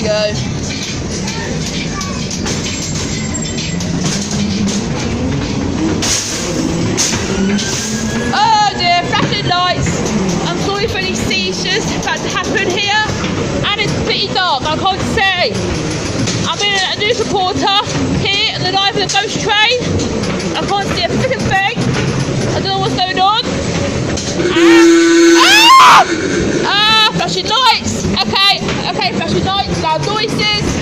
go. Oh dear, flashing lights. I'm sorry for any seizures that happened here. And it's pretty dark, I can't see. I'm being a news reporter here in the life of the ghost train. I can't see a freaking thing. I don't know what's going on. Flashing lights. Okay, flashing lights, loud noises.